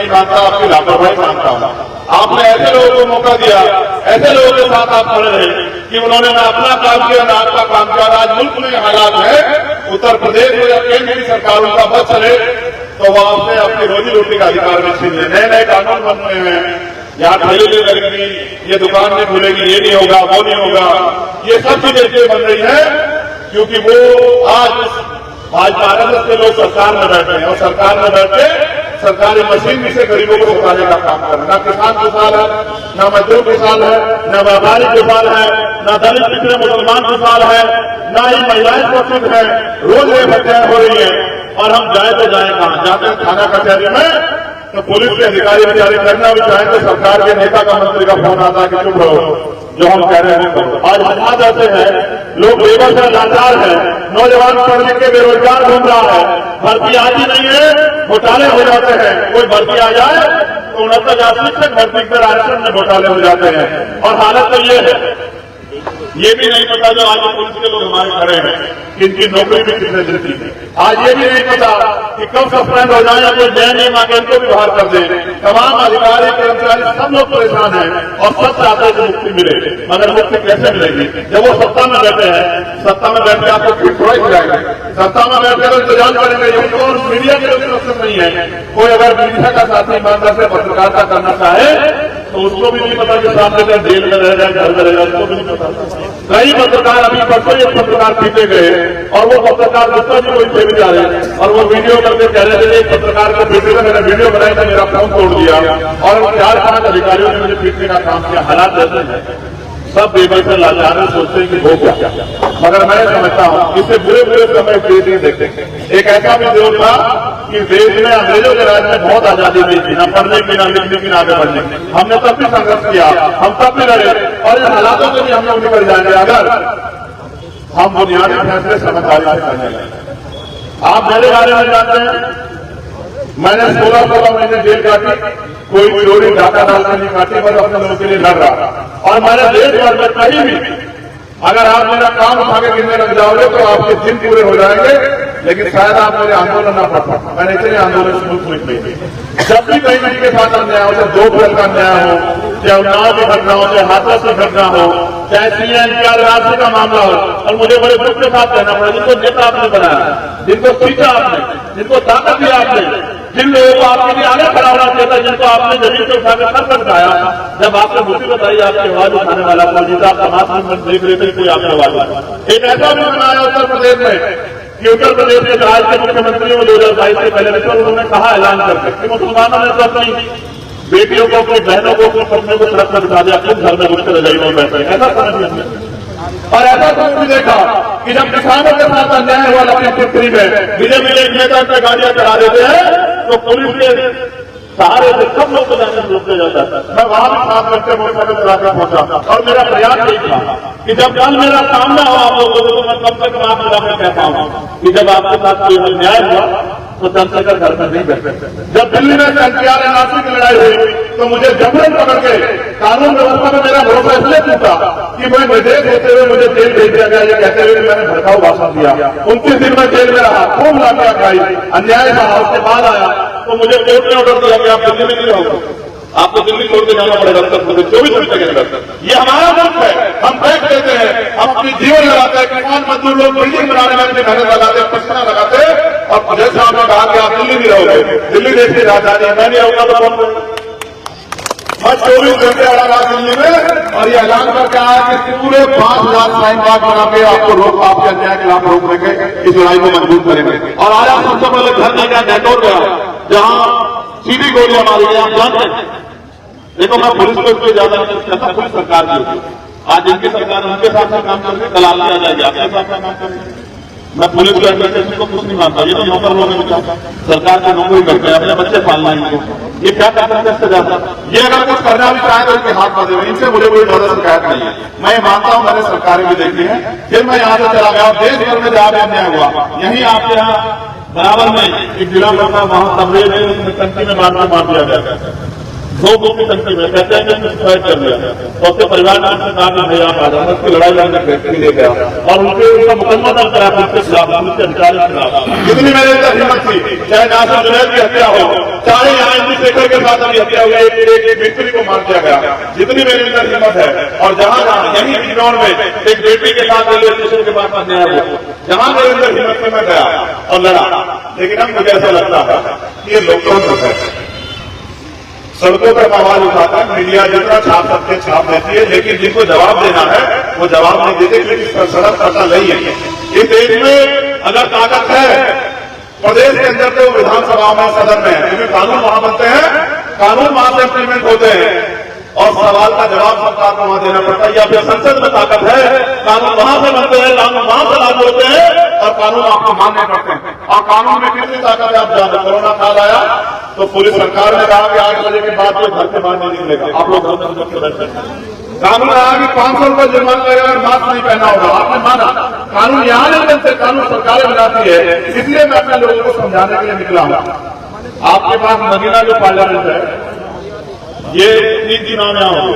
नहीं मानता, आपकी लापरवाही मानता हूं। आपने ऐसे लोगों को मौका दिया, ऐसे लोगों के साथ आप खड़े रहे कि उन्होंने ना अपना काम किया ना आपका काम किया। आज मुल्क में हालात है, उत्तर प्रदेश में या केंद्र की सरकार उनका बस चले तो वो आपसे अपनी रोजी रोटी का अधिकार भी छीन ले। नए नए कानून बन रहे हैं, यहाँ ठेले लगेगी, ये दुकान नहीं खुलेगी, ये नहीं होगा, वो नहीं होगा, ये सब चीजें इसलिए बन रही है क्योंकि वो आज भारत के लोग सरकार में बैठे हैं और सरकार में बैठे सरकारी मशीन से गरीबों को उठाने का काम कर रहे हैं। ना किसान खुशहाल है, ना मजदूर खुशहाल है, न व्यापारी खुशहाल है, न दलित पिछड़े मुसलमान खुशहाल है, न ही महिलाएं सुरक्षित है। रोज ये हत्याएं हो रही है और हम जाए तो जाए कहां? जाते हैं थाना कचहरी में तो पुलिस के अधिकारी बेचारे करना भी चाहे तो सरकार के नेता का मंत्री का फोन आता है कि चुप रहो, जो हम कह रहे हैं। आज हालात ऐसे हैं, लोग बेबस है, लाचार है, नौजवान पढ़ लिख के बेरोजगार घूम रहा है, भर्ती आती नहीं है, घोटाले हो जाते हैं। कोई भर्ती आ जाए तो 69 शिक्षक भर्ती कर आरक्षण में घोटाले हो जाते हैं। और हालत तो ये है, ये भी नहीं पता जो आज पुलिस के लोग हमारे खड़े हैं कि इनकी नौकरी भी कितने देती है। आज ये भी नहीं पता कि कब सस्पेंड हो जाए या कोई नया नियम आके इनको भी बाहर कर दे। तमाम अधिकारी कर्मचारी सब लोग परेशान हैं और सब चाहते हैं कि मुक्ति मिले, मगर मुक्ति कैसे मिलेगी जब वो सत्ता में बैठे हैं? सत्ता में बैठ के आपको फिर थोड़ा ही जाएंगे, सत्ता में बैठकर इंतजाम करेंगे। उनको मीडिया के लिए सुरक्षित नहीं है। कोई अगर मीडिया का साथी ईमानदार से पत्रकारिता करना चाहे तो उसको भी नहीं पता कि सामने का जेल में रह जाए, घर में रहेगा, उसको भी नहीं पता। कई पत्रकार अभी परसों एक पत्रकार पीटे गए और वो पत्रकार गुस्सा जी कोई थे भी जा रहे और वो वीडियो करके कह रहे थे एक पत्रकार को पीटे का मैंने वीडियो बनाई था, मेरा फोन तोड़ दिया और 4-5 अधिकारियों ने मुझे पीटने का काम किया। हालात ऐसे हैं, सब बेबस लाचार सोचते हैं कि हो क्या, मगर मैं समझता हूं इससे बुरे बुरे समय नहीं देखते। एक ऐसा भी दौर था कि देश में अंग्रेजों के राज में बहुत आजादी दी थी, न पढ़ने की, न लिखने की, न आगे बढ़ने की। हमने तब भी संघर्ष किया, हम तब भी लड़े और इन हालातों से भी हम लोग निकल जाएंगे अगर हम बुनियादी फैसले समझदारी से करने लगे। आप मेरे बारे में जानते हैं, मैंने 16 महीने जेल काटी, कोई चोरी डाका डालकर नहीं काटी, बस अपने लोगों के लिए लड़ रहा। और मैंने देश भर में कहीं भी अगर आप मेरा काम उठा के गिनने लग जाओगे तो आपके दिन पूरे हो जाएंगे, लेकिन शायद आप मेरे आंदोलन ना पढ़ पाए। मैंने इतने आंदोलन शुरू किए। जब भी कहीं किसी के साथ अन्याय हो, चाहे 2 फैल का अन्याय हो, चाहे उन्नाव की घटना हो, चाहे हाथरस की घटना हो, चाहे CNPR राशि का मामला हो, और मुझे बड़े दुख के साथ कहना पड़ा जिनको नेता आपने बनाया, जिनको सीखा आपने, जिनको ताकत दिया आपने, जिन लोगों को आपके लिए आगे खड़ा होना चाहिए था, जिनको आपने जमीन से उठाकर सर पर उठाया, जब आपने मुसीबत आई आपकी आवाज उठाने वाला कोई नहीं था। आप समाज में देख रहे थे कोई आपकी आवाज। एक ऐसा भी बनाया उत्तर प्रदेश में कि उत्तर प्रदेश के राज्य के मुख्यमंत्री 2022 से पहले उन्होंने कहा ऐलान करके कि मुसलमानों ने तो अपनी बेटियों को, अपनी बहनों को, अपने पत्नियों को सड़क पर बिठा दिया, खुद घर में घुसकर रजाई में बैठे। ऐसा समझ लिया और ऐसा कुछ भी देखा कि जब किसानों के साथ अन्याय हुआ लखीमपुर में, विजय मिले एक नेता पे गाड़ियां चढ़ा देते हैं तो पुलिस के सहारे से सब लोग को जाने से रोक जाता है। मैं वहां भी 7 घंटे मोटरसाइकिल चलाकर पहुंचा और मेरा प्रयास यही था कि जब कल मेरा सामना हो आप लोगों को तो मैं कम से कम आप लोगों को कहता हूं कि जब आपके साथ कोई अन्याय हुआ तो चंद्रशेखर घर में नहीं बैठे। जब दिल्ली में NPR NRC की लड़ाई हुई तो मुझे जबरन पकड़ के कानून व्यवस्था में मेरा भरोसा इसलिए टूटा कि मैं निर्देश होते हुए मुझे जेल भेज दिया गया, ये कहते हुए मैंने भड़काऊ भाषण दिया। 29 दिन में जेल में रहा, खूब लाठियां खाई, अन्याय सहा। उसके बाद आया तो मुझे कोर्ट ने ऑर्डर दिया कि आप दिल्ली में नहीं रहोगे, आपको दिल्ली छोड़ के जाना पड़ेगा उत्तर प्रदेश 24 घंटे के अंदर। ये हमारा मुल्क है, हम टैक्स देते हैं, हम अपनी जीवन लगाते हैं। किसान मजदूर लोग बिल्डिंग बनाने में अपनी मेहनत लगाते हैं, पसीना लगाते हैं और जैसे आपने कहा कि आप दिल्ली नहीं रहोगे, दिल्ली देश की राजधानी है, मैं नहीं रहूंगा तो कौन रहेगा? मैं 24 घंटे आ रहा दिल्ली में और ये ऐलान करके आया कि पूरे 5 लाख साइन बाग बना के आपको रोक, आपके अन्याय के खिलाफ रोक देंगे, इस लड़ाई को मजबूत करेंगे। और आज आप सबसे पहले घर में गया, नेटवर्क गया, जहां सीधी गोलियां मारी गई। आप जानते हैं, देखो मैं पुलिस को इसलिए ज्यादा नहीं कहता, पुलिस सरकार की होती है। आज जिनकी सरकार उनके साथ में काम करके दलाली आ जाएगी, आपके साथ में काम करेंगे। मैं पुलिस को एडमिनिस्ट्रेशन को कुछ नहीं मानता, ये तो नौकर लोग हैं, सरकार की नौकरी करते हैं, अपने बच्चे पालना है इनको, ये क्या कर सकते हैं ज्यादा। ये अगर कुछ करना भी चाहे तो इनके हाथ बांधे हुए, इनसे मुझे कोई ज्यादा शिकायत नहीं है। मैं मानता हूं मैंने सरकारें भी देखी है। फिर मैं यहाँ से चला गया, देश भर में जहां अन्याय हुआ, यही आपके यहाँ बराबर में एक जिला पड़ता, वहां तबरे में टंकी में मार दिया गया। 2 की संख्या में कहते हैं कि सुसाइड कर लिया, तो उसके परिवार ने उससे कहा कि भाई आप आ जाओ, उसकी लड़ाई लड़ने व्यक्ति ले गया और उनका मुकदमा दर्ज करा पुलिस के खिलाफ, पुलिस के अधिकारी के खिलाफ। कितनी मेरे अंदर हिम्मत थी, चाहे नासिर जुनैद की हत्या हो, चाहे यहाँ इंद्रशेखर के साथ अभी हत्या हुई, एक व्यक्ति को मार दिया गया, जितनी मेरे अंदर हिम्मत है। और जहां जहां यही बिजनौर में एक बेटी के साथ रेलवे स्टेशन के पास अन्याय हुआ, जहां मेरे अंदर हिम्मत में मैं गया और लड़ा। लेकिन अब मुझे ऐसा लगता है कि ये लोकतंत्र है, सड़कों पर आवाज उठाता है, मीडिया जितना छाप सकते छाप देती है, लेकिन जिनको जवाब देना है वो जवाब नहीं देते, क्योंकि सड़क पता नहीं है। इस देश में अगर ताकत है प्रदेश के अंदर तो विधानसभा में, सदन में, क्योंकि कानून वहां बनते हैं, कानून वहां से इम्प्लीमेंट होते हैं और सवाल का जवाब सरकार को वहां देना पड़ता है। या फिर संसद में ताकत है, कानून वहां से बनते हैं, कानून वहां से लागू होते हैं और कानून आपको मानने पड़ते हैं। और कानून में कितनी ताकत है आप जानते। कोरोना काल आया तो पुलिस सरकार ने कहा कि 8 बजे के बाद कोई घर से बाहर नहीं निकलेगा, आप लोग घर में बैठे। कानून आया कि 500 रुपये जुर्माना लगेगा अगर मास्क नहीं पहना होगा, आपने माना। कानून यहाँ नहीं बनते, कानून सरकारें बनाती है। इसलिए मैं अपने लोगों को समझाने के लिए निकला हूं। आपके पास नगीना जो पार्लियामेंट है, ये 3 दिनों में आओ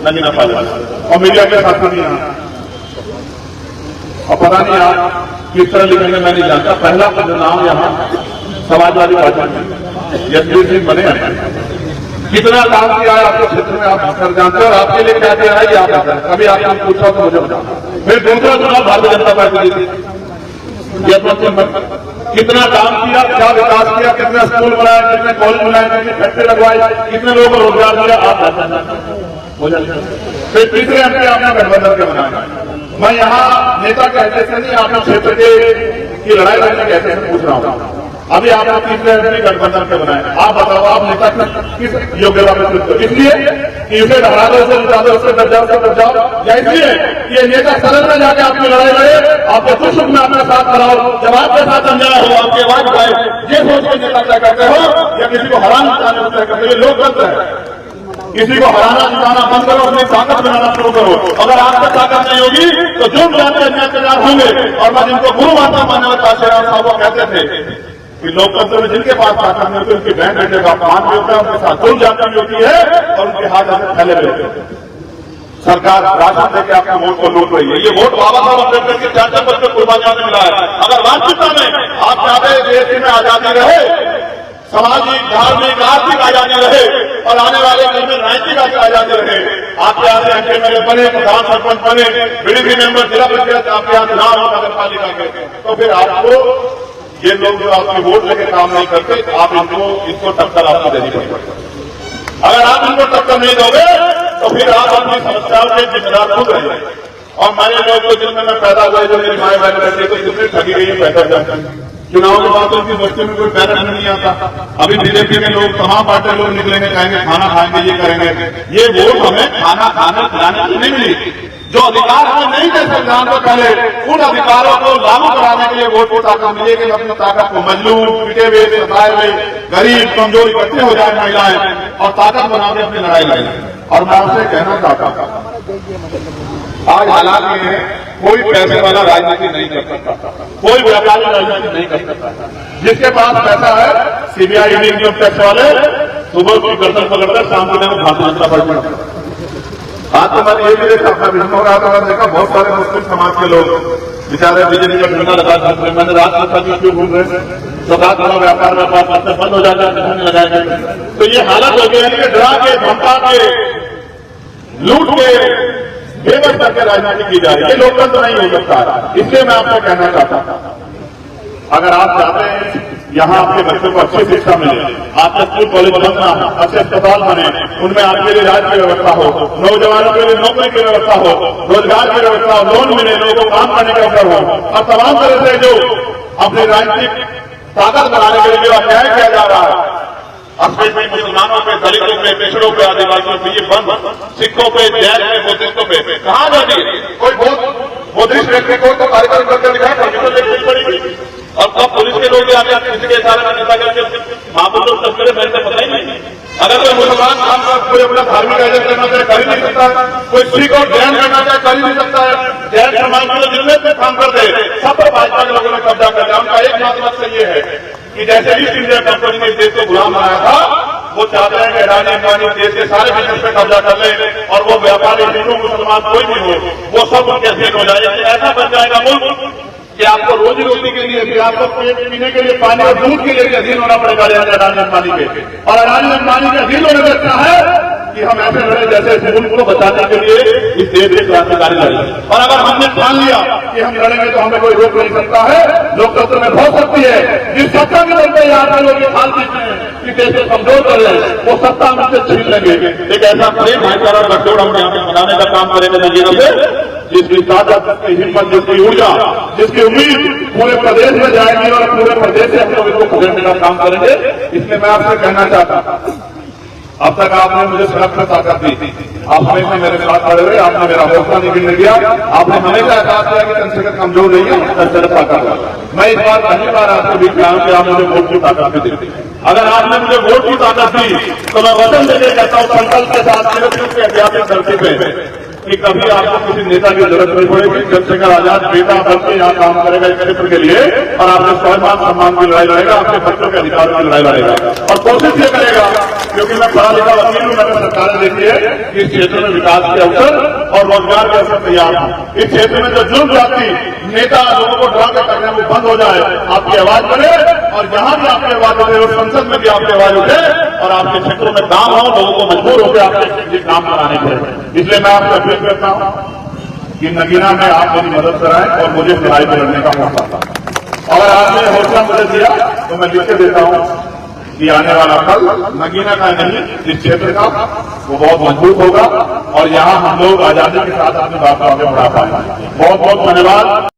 नगीना पार्लियामेंट, और मीडिया के साथ भी यहाँ, और पता नहीं आप किस तरह लिखेंगे मैं नहीं जानता। पहला नाम यहाँ समाजवादी पार्टी यशवीर सिंह बने हैं। कितना काम किया है आपके क्षेत्र में आप कर जानते हैं, और आपके लिए क्या किया है ये आप जानते हैं। कभी आपने पूछा तो मुझे बताओ। फिर दूसरा चुनाव भारतीय जनता पार्टी यशवंत सिंह कितना काम किया, क्या विकास किया, कितने स्कूल बनाए, कितने कॉलेज बनाए, कितनी फैक्ट्री लगवाई, कितने लोगों को रोजगार दिया, आप जानते हैं। फिर तीसरे एमपी आपने गठबंधन के बनाए। मैं यहाँ नेता कहते से नहीं, आपने क्षेत्र की लड़ाई लड़ने कहते से पूछ रहा हूँ। अभी आपने तीसरे एमपी गठबंधन के बनाए, आप बताओ आप नेता किस योग्यता में चुनते हो? इसलिए कि उसे हरा दो, उसे जिता दो, उससे डर जाओ, उससे डर जाओ, या इसलिए कि ये नेता सदन में जाके आपकी लड़ाई लड़े, आपके दुख सुख में अपना साथ कराओ, जब आपके साथ अन्याय हो आपकी आवाज उठाए, ये सोच के नेता तय करते हो, या किसी को हराना जिताने को तय करते हो? ये लोकतंत्र है। किसी को हराना जिताना बंद करो, अपनी ताकत बनाना शुरू करो। अगर आपको ताकत नहीं होगी तो जो जाते अन्याय होंगे। और मैं जिनको गुरु माता मानव काशीराम साहब वो कहते थे कि लोकतंत्र में जिनके पास ताकत नहीं होती उनकी बहन बेटे का अपमान भी होता है, उनके साथ जुड़ जाती भी होती है और उनके हाथ ऐसे फैले हुए होते हैं। सरकार राशन देकर आपके वोट को लूट रही है। ये वोट बाबा साहब अम्बेडकर के 4 वर्ष कुर्बानियों में मिला है। अगर वास्तविकता में आप चाहते देश में आजादी रहे, सामाजिक धार्मिक आर्थिक आजादी रहे और आने वाले कल में राजनीतिक आजादी रहे, आपके यहाँ से एमएलए बने, प्रधान सरपंच बने, बीडीसी मेंबर, जिला परिषद आपके यहाँ चुनाव हो नगर पालिका के, तो फिर आपको ये लोग जो आपके वोट लेके काम नहीं करते, आप इनको टक्कर आपको देनी पड़ेगी। अगर आप इनको टक्कर नहीं दोगे तो फिर आप अपनी समस्याओं के जिम्मेदार खुद रहे। और मेरे लोग तो जिनमें मैं पैदा हुआ, जो मेरी माए बहन रहते तो कितनी ठगी गई है पैदा जाते। चुनाव के बाद उनकी बस्ती में कोई पैदा नहीं आता। अभी बीजेपी के लोग तमाम पार्टी लोग निकलेंगे, कहेंगे खाना खाएंगे, ये करेंगे। ये वोट हमें खाना खाने खिलाने की नहीं मिली। जो अधिकार हमें नहीं दे संविधान को पहले, उन अधिकारों को लागू कराने के लिए वोट को ताकत मिलेगी। अपनी ताकत को मजलूम, पिटे हुए, सताए हुए, गरीब, कमजोर इकट्ठे हो जाए महिलाएं और ताकत बना के अपनी लड़ाई लड़ें। और मैं आपसे कहना चाहता हूं, आज हालात ये है, कोई पैसे वाला राजनीति नहीं कर सकता, कोई व्यापारी राजनीति नहीं कर सकता। जिसके पास पैसा है, सीबीआई इनकम टैक्स वाले सुबह की गर्दन पकड़कर शाम के टाइम भारतीय जनता पार्टी। आज तो मैंने ये भी देखा, मैं विष्णु हो रहा था, मैंने देखा बहुत सारे मुस्लिम समाज के लोग बेचारे बिजली का ठंडा लगा था। मैंने रात में सभी क्यों घूम रहे तो कहा थोड़ा व्यापार बंद हो जाता है, लगाएंगे। तो ये हालत हो गई है कि डरा के, धमका के, लूट के, बेबस करके राजनीति की जा रही है। ये लोकतंत्र नहीं हो सकता है। इसलिए मैं आपसे कहना चाहता हूं, अगर आप चाहते हैं यहाँ आपके बच्चों को अच्छी शिक्षा मिले, आपके स्कूल कॉलेज बनना, अच्छे अस्पताल बने, उनमें आपके लिए इलाज की व्यवस्था हो, नौजवानों के लिए नौकरी की व्यवस्था हो, रोजगार की व्यवस्था हो, लोन मिले, लोगों को काम करने का अवसर हो, और तमाम तरह से जो अपनी राजनीतिक ताकत बढ़ाने के लिए अन्याय किया जा रहा है, स्पेशली मुसलमानों पे, दलितों पे, पिछड़ों पे, आदिवासियों पे, ये बंद, सिखों पे, जैन पे, बुद्धिस्टों पे कहाँ जाती है? कोई बहुत बुद्धिस्ट व्यक्ति को तो कार्यक्रम करके दिखाए, पड़ेगी। और कब पुलिस के लोग आते हैं किसी के इशारे में नेता करके महापुरुष लोग तस्करे मेरे से पता ही नहीं। अगर कोई मुसलमान काम का कोई अपना धार्मिक आयोजन करना चाहे कर ही नहीं सकता, कोई सिख और जैन करना चाहे कर ही नहीं सकता है। जैन समाज के लोग जितने भी काम करते हैं सब पर भाजपा के लोगों ने कब्जा कर लिया। उनका एकमात्र मकसद ये है कि जैसे ईस्ट इंडिया कंपनी ने इस देश को गुलाम बनाया था, वो चाहते हैं कि अडानी अंबानी देश के सारे बिजनेस पे कब्जा कर ले और वो व्यापारी हिंदू मुसलमान कोई भी हो वो सब उनके अधीन हो जाए। ऐसा बन जाएगा मुल्क कि आपको रोजी रोटी के लिए भी, आपको पीने के लिए पानी और दूध के लिए भी अधीन होना पड़ेगा अडानी अंबानी के। और अडानी अंबानी के अधीन होने का अच्छा है कि हम ऐसे लड़े जैसे मुल्क को बचाने के लिए इस देश के क्रांतिकारी लड़े। और अगर हमने ठान लिया कि हम लड़ेंगे तो हमें कोई रोक नहीं सकता है। लोकतंत्र में बहुत शक्ति है। जिस सत्ता के बल पे यहाँ लोग ये हाल देते हैं कि देश को कमजोर कर ले, वो सत्ता हमसे छीन लेंगे। एक ऐसा प्रेम भाईचारा गठजोड़ हम यहाँ पे बनाने का काम करेंगे नगीना से, जिसकी ताकत, जिसकी हिम्मत, जिसकी ऊर्जा, जिसकी उम्मीद पूरे प्रदेश में जाएगी और पूरे प्रदेश से हम लोग इसको खदेड़ने का काम करेंगे। इसलिए मैं आपसे कहना चाहता हूं, अब तक आपने मुझे सड़क पर ताकत दी, आप हमेशा मेरे साथ खड़े हुए, आपने मेरा हौसला नहीं गिरने दिया, आपने हमेशा एहसास किया कि चंद्रशेखर कमजोर नहीं है, चंद्रशेखर ताकत। मैं इस बार पहली बार आपके बीच में आऊं कि आप मुझे वोट की ताकत भी देते। अगर आपने मुझे वोट की ताकत दी तो मैं वचन देके कहता हूं संकल्प के साथ के ऐतिहासिक धरती पे कि कभी आपको किसी नेता की जरूरत नहीं पड़ेगी। चंद्रशेखर आजाद बेटा बनकर यहाँ काम करेगा इस क्षेत्र के लिए और आपके स्वाभिमान सम्मान की लड़ाई लड़ेगा, आपके बच्चों के अधिकारों की लड़ाई लड़ेगा और कोशिश ये करेगा, क्योंकि मैं पढ़ा लिखा वकील हूं, मैंने सरकारें देखी है कि इस क्षेत्र में विकास के अवसर और रोजगार के अवसर तैयार हूं। इस क्षेत्र में जो जुर्म जाति नेता लोगों को डरा के करने में बंद हो जाए, आपकी आवाज बने और जहां भी आपकी आवाज उठे और संसद में भी आपकी आवाज उठे और आपके क्षेत्रों में काम हो, लोगों को मजबूर होकर आपके काम कराने पड़े। इसलिए मैं आपसे अपील करता हूं कि नगीना में आप मेरी मदद कराएं और मुझे लड़ाई में लड़ने का मौका था। अगर आपने हौसला मुझे दिया तो मैं लिख के देता हूं कि आने वाला कल नगीना का नहीं, इस क्षेत्र का वो बहुत मजबूत होगा और यहां हम लोग आजादी के साथ अपनी बातों आगे बढ़ा पाएंगे। बहुत बहुत धन्यवाद।